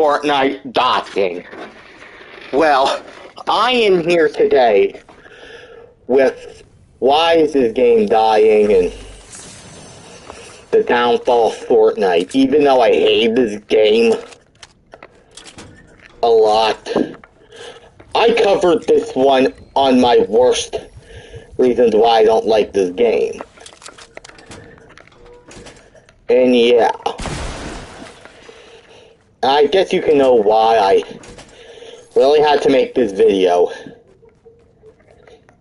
Fortnite Dying. Well, I am here today with why is this game dying and the downfall of Fortnite. Even though I hate this game a lot, I covered this one on my worst reasons why I don't like this game. And yeah, I guess you can know why I really had to make this video.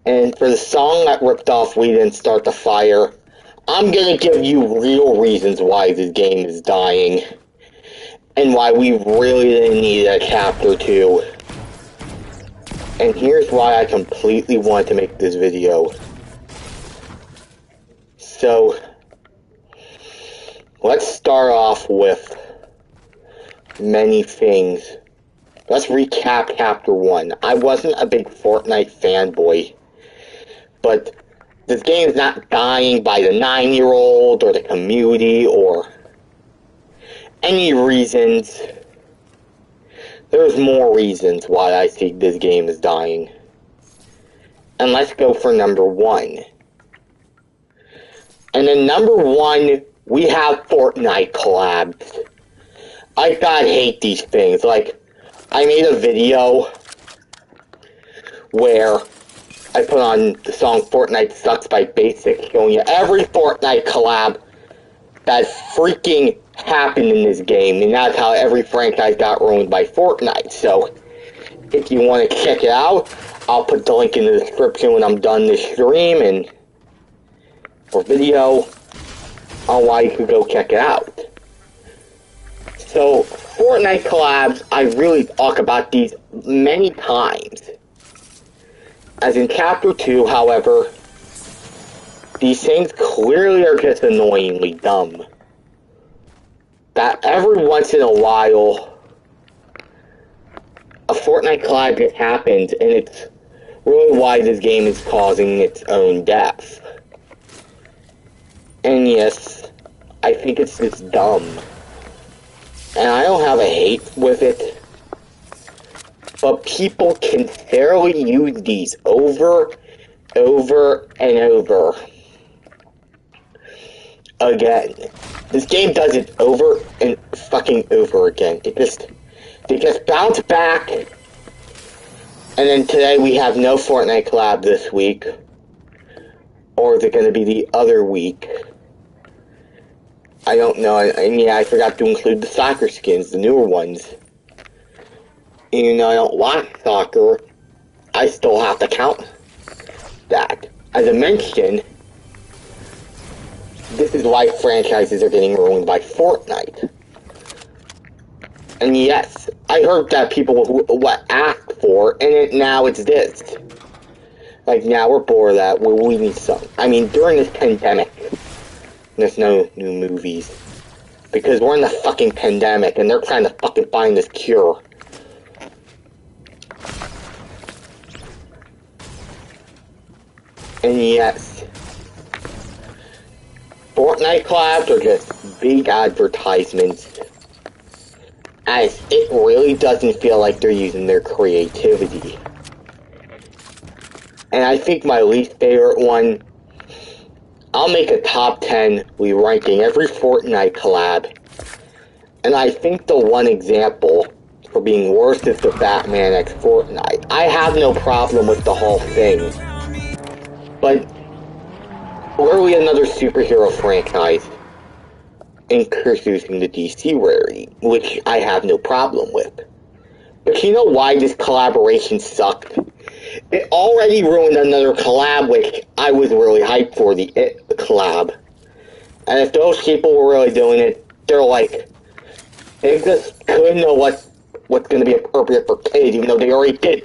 And for the song that ripped off We Didn't Start the Fire, I'm gonna give you real reasons why this game is dying. And why we really didn't need a chapter 2. And here's why I completely wanted to make this video. So, let's start off with many things. Let's recap Chapter 1. I wasn't a big Fortnite fanboy, but this game is not dying by the 9-year-old or the community or any reasons. There's more reasons why I think this game is dying. And let's go for number 1. And then number 1, we have Fortnite Collabs. I god hate these things. Like, I made a video where I put on the song Fortnite Sucks by Basic, showing you every Fortnite collab that freaking happened in this game, and that's how every franchise got ruined by Fortnite. So, if you want to check it out, I'll put the link in the description when I'm done this stream and or video on why you could go check it out. So, Fortnite collabs, I really talk about these many times. As in Chapter 2, however, these things clearly are just annoyingly dumb. That every once in a while, a Fortnite collab just happens, and it's really why this game is causing its own death. And yes, I think it's just dumb. And I don't have a hate with it, but people can fairly use these over and over again. This game does it over and fucking over again. They just bounce back, and then today we have no Fortnite collab this week, or is it going to be the other week? I don't know, and yeah, I forgot to include the soccer skins, the newer ones. Even though I don't watch soccer, I still have to count that. As I mentioned, this is why franchises are getting ruined by Fortnite. And yes, I heard that people what asked for, and now it's this. Like, now we're bored of that, we need some. I mean, during this pandemic, there's no new movies. Because we're in the fucking pandemic, and they're trying to fucking find this cure. And yes, Fortnite collabs are just big advertisements, as it really doesn't feel like they're using their creativity. And I think my least favorite one, I'll make a top 10 ranking every Fortnite collab, and I think the one example for being worse is the Batman x Fortnite. I have no problem with the whole thing, but literally another superhero franchise introducing the DC rarity, which I have no problem with. But you know why this collaboration sucked? It already ruined another collab, which I was really hyped for, the It collab. And if those people were really doing it, they're like, they just couldn't know what's going to be appropriate for kids, even though they already did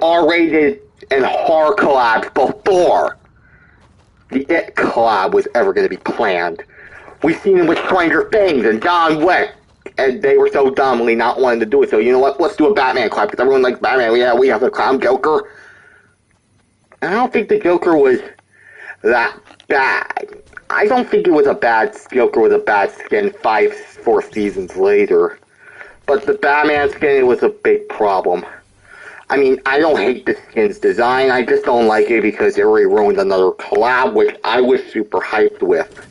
R-rated and horror collabs before the It collab was ever going to be planned. We've seen it with Stranger Things and John Wick, and they were so dumbly not wanting to do it. So you know what? Let's do a Batman collab, because everyone likes Batman. Yeah, we have the clown Joker. And I don't think the Joker was that bad. I don't think it was a bad Joker with a bad skin 4 seasons later. But the Batman skin was a big problem. I mean, I don't hate the skin's design, I just don't like it because it already ruined another collab, which I was super hyped with.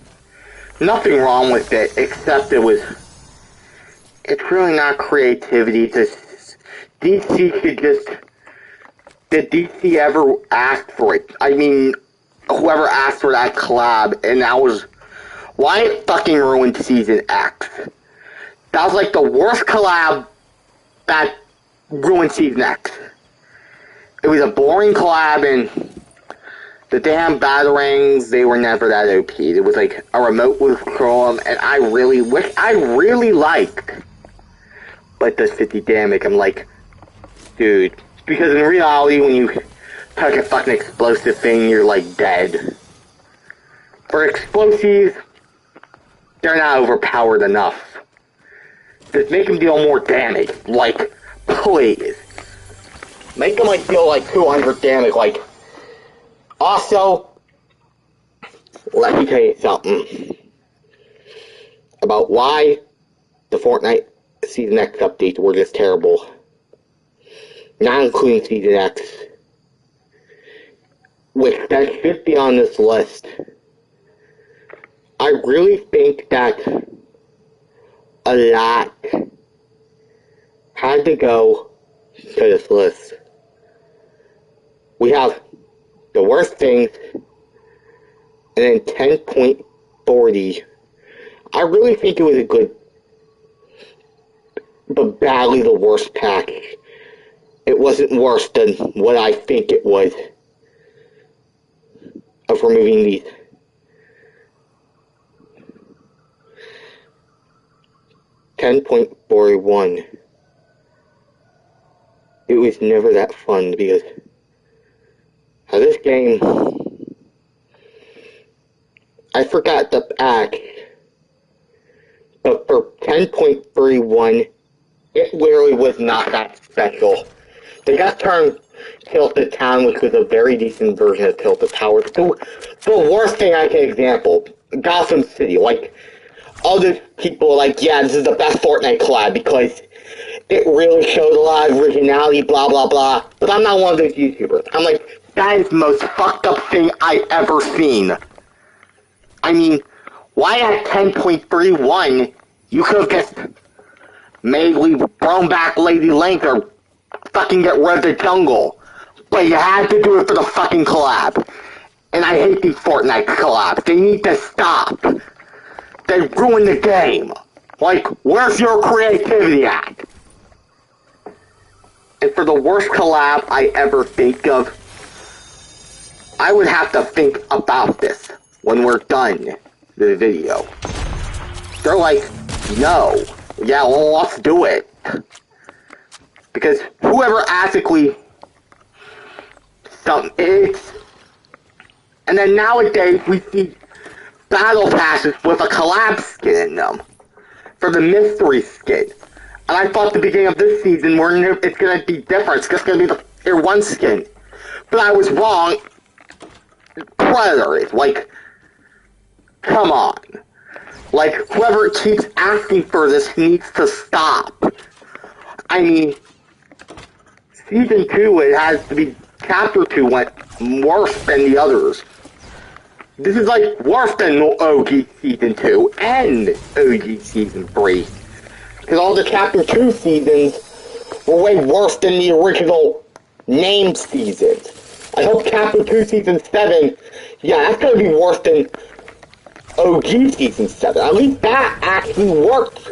Nothing wrong with it, except it's really not creativity. DC should just... Did DC ever ask for it? I mean, whoever asked for that collab, and that was... Why it fucking ruined Season X? That was like the worst collab that ruined Season X. It was a boring collab, and the damn batarangs, they were never that OP. It was like a remote with Chrome, and I really liked. But does 50 damage, I'm like, dude. Because in reality, when you touch a fucking explosive thing, you're like dead. For explosives, they're not overpowered enough. Just make them deal more damage. Like, please. Make them like deal like 200 damage. Like, also, let me tell you something about why the Fortnite Season X updates were just terrible. Not including Season X, which that should be on this list. I really think that a lot had to go to this list. We have the worst things, and then 10.40. I really think it was a good, but badly the worst package. It wasn't worse than what I think it was of removing these. $10.41. It was never that fun because of this game, I forgot the pack, but for 10.31, it literally was not that special. They got turned Tilted Town, which was a very decent version of Tilted Towers. The worst thing I can example, Gotham City. Like, other people are like, yeah, this is the best Fortnite collab because it really showed a lot of originality, blah, blah, blah. But I'm not one of those YouTubers. I'm like, that is the most fucked up thing I ever seen. I mean, why at 10.31, you could have just maybe thrown back Lady Link or fucking get rid of the jungle. But you had to do it for the fucking collab. And I hate these Fortnite collabs. They need to stop. They ruin the game. Like, where's your creativity at? And for the worst collab I ever think of, I would have to think about this when we're done the video. They're like, no. Yeah, well, let's do it. Because whoever ethically it's, and then nowadays we see battle passes with a collab skin in them for the mystery skin. And I thought the beginning of this season it's gonna be different. It's just gonna be the Tier 1 skin. But I was wrong. Predator is like, come on. Like, whoever keeps asking for this needs to stop. I mean, Season 2, it has to be, Chapter 2 went worse than the others. This is like worse than OG Season 2 and OG Season 3. Because all the Chapter 2 seasons were way worse than the original named seasons. I hope Chapter 2 Season 7, yeah, that's going to be worse than OG Season 7. At least that actually worked.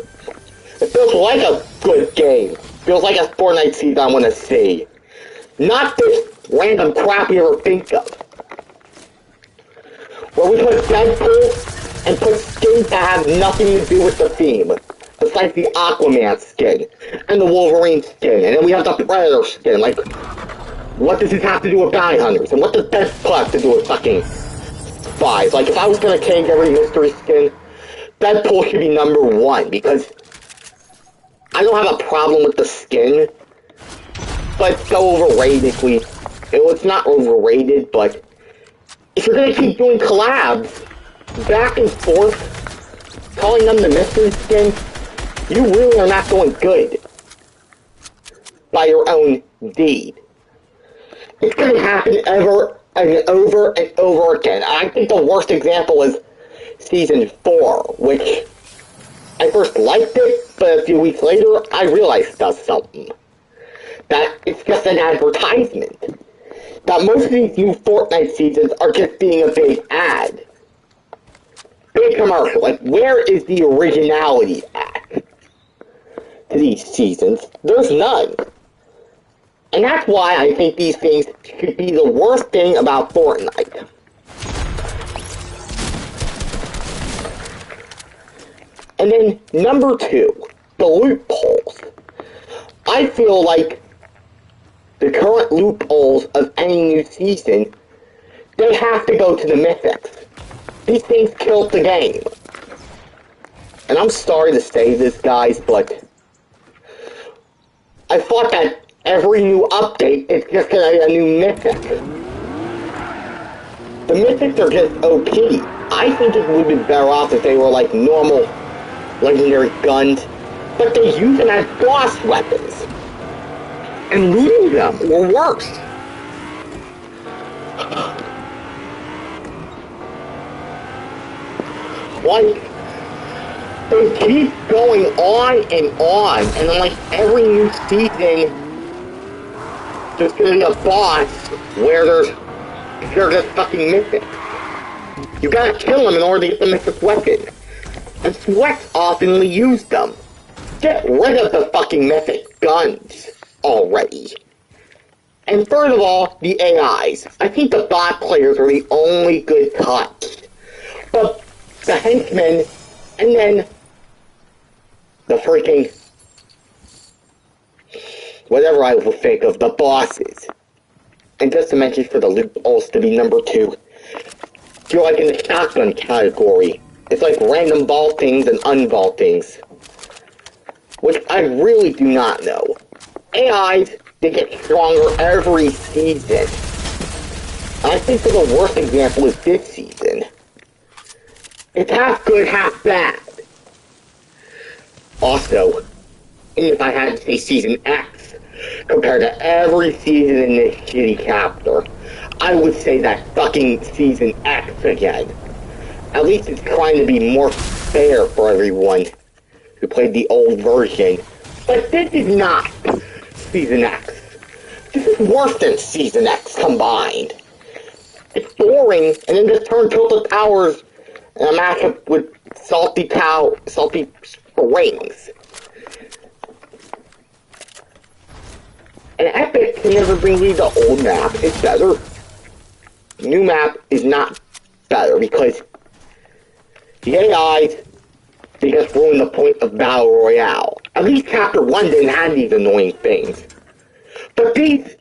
It feels like a good game. Feels like a Fortnite season I want to see. Not this random crap you ever think of. Where we put Deadpool and put skins that have nothing to do with the theme. Besides the Aquaman skin and the Wolverine skin. And then we have the Predator skin. Like, what does this have to do with bounty hunters? And what does Deadpool have to do with fucking spies? Like, if I was going to change every mystery skin, Deadpool should be number 1. Because I don't have a problem with the skin. But it's so overrated. It's not overrated, but if you're gonna keep doing collabs back and forth, calling them the mystery skin, you really are not doing good by your own deed. It's going to happen over and over and over again. I think the worst example is Season 4, which I first liked it, but a few weeks later, I realized it does something. That it's just an advertisement. That most of these new Fortnite seasons are just being a big ad. Big commercial. Like, where is the originality at to these seasons? There's none. And that's why I think these things should be the worst thing about Fortnite. And then, number 2, the loopholes. I feel like the current loopholes of any new season, they have to go to the mythics. These things killed the game. And I'm sorry to say this, guys, but I thought that every new update is just gonna be a new mythic. The mythics are just OP. I think it would be better off if they were like normal legendary guns, but they use them as boss weapons. And looting them, or worse. Like, they keep going on, and then like every new season, there's gonna be a boss where they're just fucking mythic. You gotta kill them in order to get the mythic weapon. And Sweats oftenly use them. Get rid of the fucking mythic guns already. And third of all, the AIs. I think the bot players are the only good cut. But the henchmen, and then the freaking whatever I will think of, the bosses. And just to mention for the loopholes to be number 2, you're like in the shotgun category. It's like random vaultings and unvaultings, which I really do not know. AIs, they get stronger every season. I think that the worst example is this season. It's half good, half bad. Also, if I had to say Season X, compared to every season in this shitty chapter, I would say that fucking Season X again. At least it's trying to be more fair for everyone who played the old version. But this is not Season X. This is worse than Season X combined. It's boring, and then just turn Tilted Towers in a matchup with Salty Springs. And Epic can never bring me the old map. It's better. The new map is not better because the AIs, they just ruined the point of Battle Royale. At least Chapter 1 didn't have these annoying things. But these,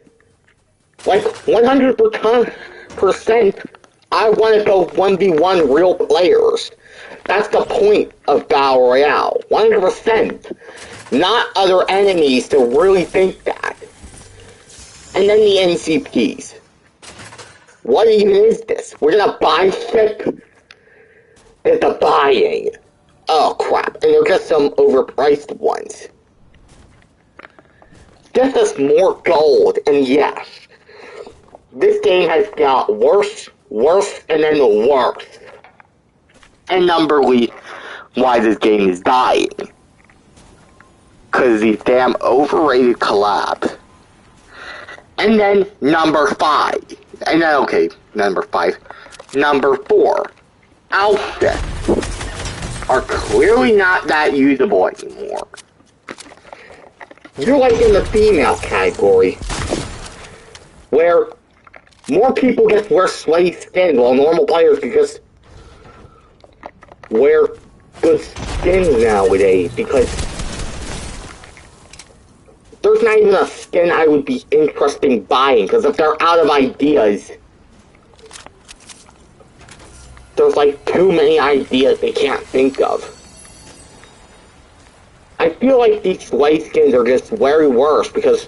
like 100%, I want to go 1v1 real players. That's the point of Battle Royale. 100%. Not other enemies to really think that. And then the NCPs. What even is this? We're gonna buy shit? It's the buying. Oh crap. And they're just some overpriced ones. Just as more gold, and yes, this game has got worse, and then worse. And number 3, why this game is dying. Because these damn overrated collabs. And then number 5. And then, okay, number 5. Number 4. Outfits are clearly not that usable anymore. You're like in the female category, where more people just wear sweaty skin while normal players can just wear good skins nowadays, because there's not even a skin I would be interested in buying, because if they're out of ideas, there's like too many ideas they can't think of. I feel like these sweaty skins are just very worse, because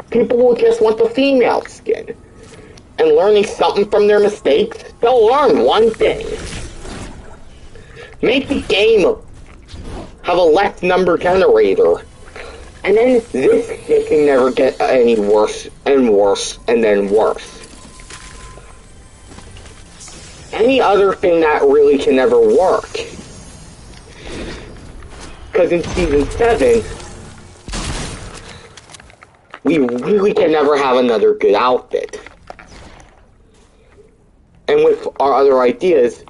people will just want the female skin. And learning something from their mistakes, they'll learn one thing. Make the game have a less number generator. And then this shit can never get any worse and worse and then worse. Any other thing that really can never work. Because in Season 7, we really can never have another good outfit. And with our other ideas,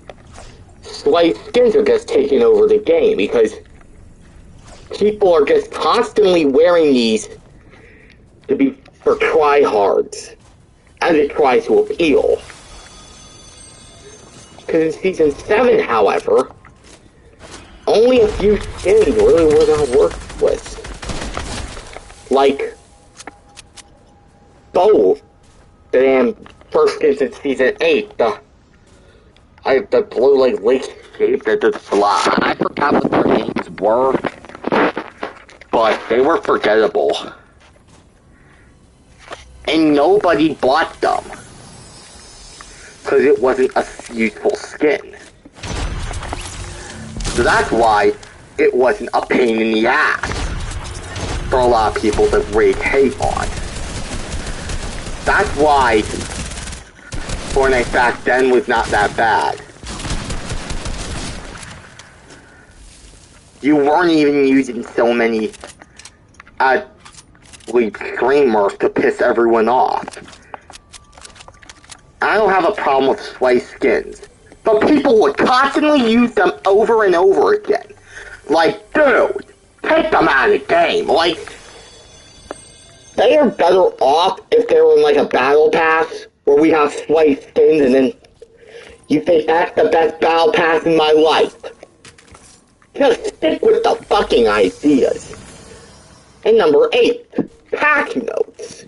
slight skins are just taking over the game because people are just constantly wearing these to be for tryhards as it tries to appeal. Because in Season 7, however, only a few skins really were not worked with. Like, both the damn first skins in Season 8, the blue, like, lake shape that does fly. I forgot what their names were, but they were forgettable. And nobody bought them. Because it wasn't a useful skin. So that's why it wasn't a pain in the ass for a lot of people to rage hate on. That's why Fortnite back then was not that bad. You weren't even using so many streamers to piss everyone off. I don't have a problem with slice skins, but people would constantly use them over and over again. Like, dude, take them out of the game. Like, they are better off if they were in, like, a battle pass where we have slice skins and then you think that's the best battle pass in my life. Just stick with the fucking ideas. And number 8, patch notes.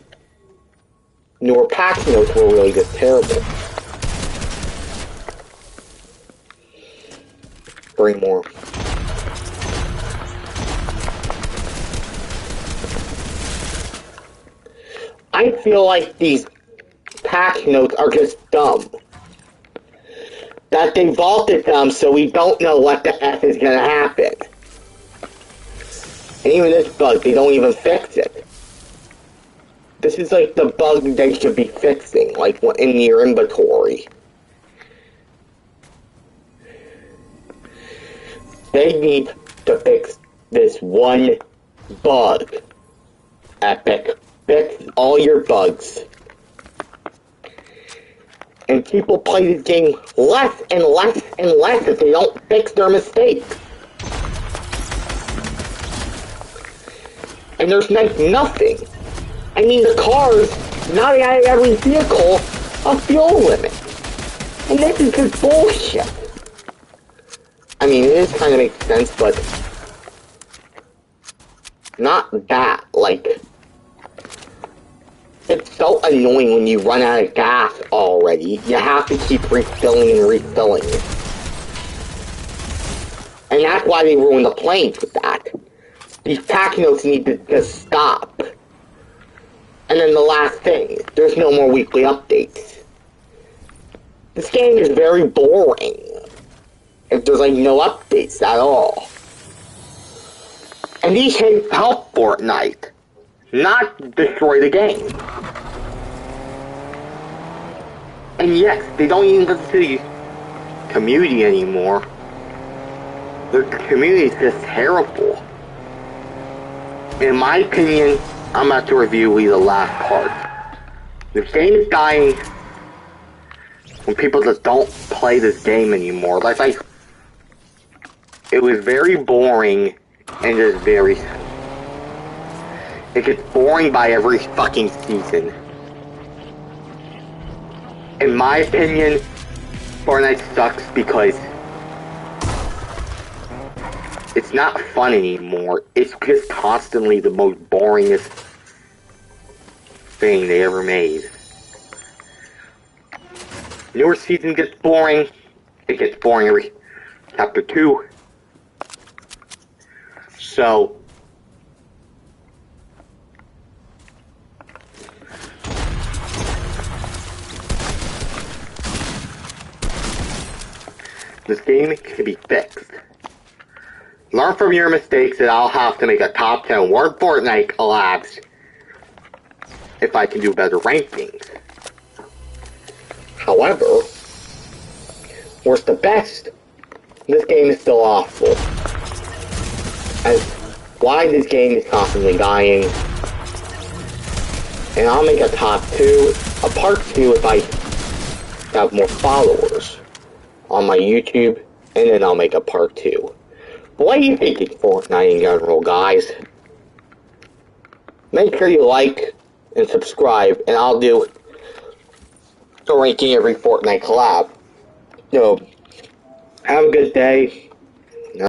Newer patch notes were really just terrible. 3 more. I feel like these patch notes are just dumb. That they vaulted them so we don't know what the F is gonna happen. And even this bug, they don't even fix it. This is like the bug they should be fixing, like in your inventory. They need to fix this one bug. Epic. Fix all your bugs. And people play this game less and less and less if they don't fix their mistakes. And there's like nothing. I mean, the cars, now they added every vehicle a fuel limit. And this is just bullshit. I mean, it is kind of makes sense, but not that, like, it's so annoying when you run out of gas already. You have to keep refilling and refilling. And that's why they ruined the planes with that. These patch notes need to just stop. And then the last thing, there's no more weekly updates. This game is very boring. If there's like no updates at all. And these things help Fortnite, not destroy the game. And yes, they don't even listen to the community anymore. The community is just terrible. In my opinion, I'm about to review the last part. The game is dying when people just don't play this game anymore. Like, it was very boring and just very... It gets boring by every fucking season. In my opinion, Fortnite sucks because it's not fun anymore. It's just constantly the most boringest thing they ever made. Newer season gets boring. It gets boring every chapter 2. So this game can be fixed. Learn from your mistakes, and I'll have to make a top 10 World Fortnite collabs if I can do better rankings. However, worst the best, this game is still awful. As why this game is constantly dying. And I'll make a top 2, a part 2 if I have more followers on my YouTube, and then I'll make a part 2. But what do you think of Fortnite in general, guys? Make sure you like and subscribe, and I'll do a ranking every Fortnite collab. So, have a good day.